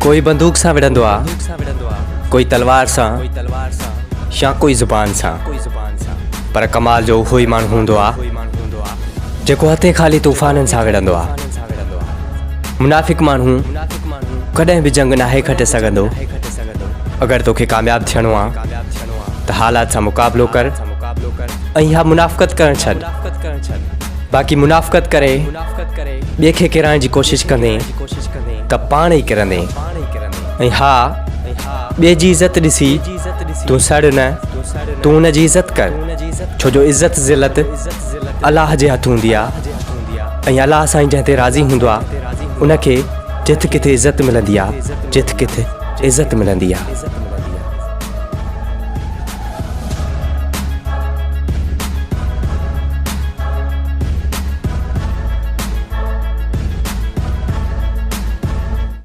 कोई बंदूक सा विढ़ंदो आ, कोई तलवार सा, या कोई ज़ुबान सा, पर कमाल जो उहो ई माण्हू हूंदो आ जेको हथे ख़ाली तूफ़ाननि सां विढ़ंदो आ। मुनाफ़िक़ माण्हू कॾहिं बि जंग नाहे खटे सघंदो। अगर तोखे कामयाब थियणो आ त हालात सां मुक़ाबिलो कर ऐं इहा मुनाफ़क़त करणु छॾ। बाक़ी मुनाफ़क़त करे ॿिए खे किराइण जी कोशिशि कंदे त पाण ई किरंदे। ऐं हा, ॿिए जी इज़त ॾिसी तूं सड़ न, तूं हुन जी इज़त कर, छो जो इज़त ज़िलत अलाह जे हथ हूंदी आहे ऐं अलाह साईं जंहिं ते राज़ी हूंदो आहे उनखे जिथे किथे इज़त मिलंदी आहे, जिथे किथे इज़त मिलंदी आहे।